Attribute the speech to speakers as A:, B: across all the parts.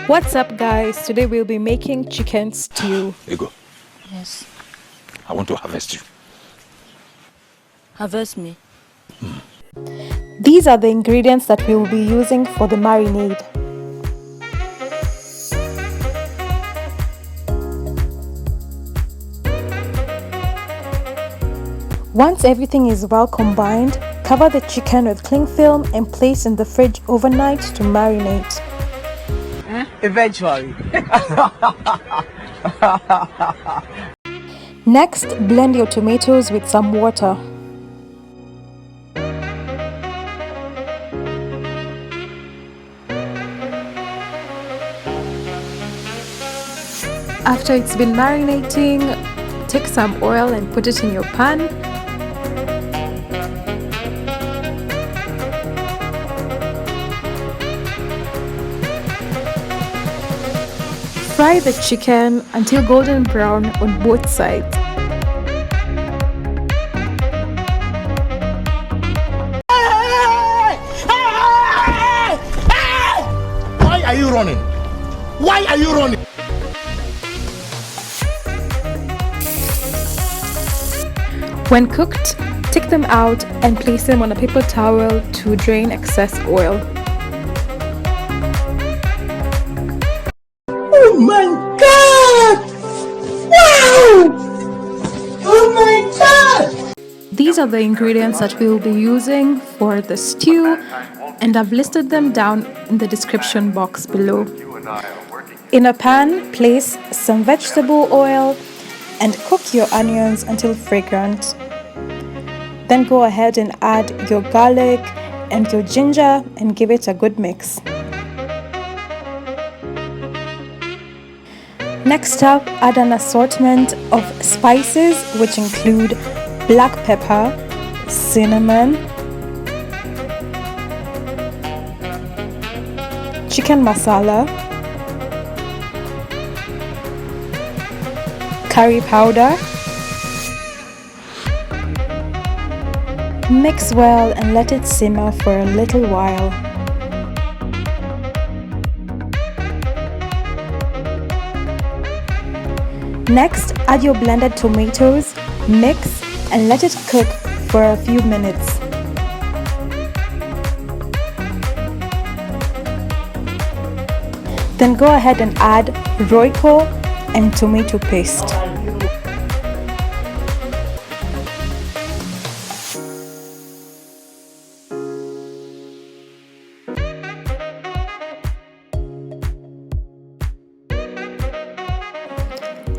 A: What's up, guys? Today we'll be making chicken stew.
B: Ego,
C: Yes.
B: I want to harvest you.
C: Harvest me.
A: These are the ingredients that we will be using for the marinade. Once everything is well combined, cover the chicken with cling film and place in the fridge overnight to marinate.
D: Eventually.
A: Next, blend your tomatoes with some water. After it's been marinating, take some oil and put it in your pan. Fry the chicken until golden brown on both sides.
D: Why are you running? Why are you running?
A: When cooked, take them out and place them on a paper towel to drain excess oil.
D: Oh my God! Wow! Oh my God!
A: These are the ingredients that we will be using for the stew, and I've listed them down in the description box below. In a pan, place some vegetable oil and cook your onions until fragrant. Then go ahead and add your garlic and your ginger and give it a good mix. Next up, add an assortment of spices which include black pepper, cinnamon, chicken masala, curry powder. Mix well and let it simmer for a little while. Next, add your blended tomatoes, mix and let it cook for a few minutes. Then go ahead and add Royco and tomato paste.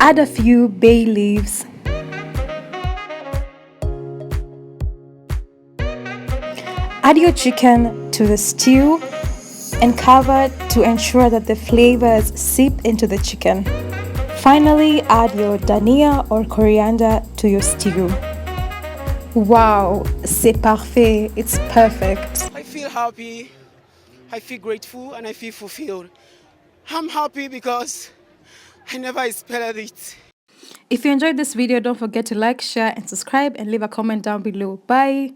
A: Add a few bay leaves. Add your chicken to the stew and cover to ensure that the flavors seep into the chicken. Finally, add your dhania or coriander to your stew. Wow, c'est parfait. It's perfect.
E: I feel happy, I feel grateful, and I feel fulfilled. I'm happy because I never expected it.
A: If you enjoyed this video, don't forget to like, share, and subscribe, and leave a comment down below. Bye!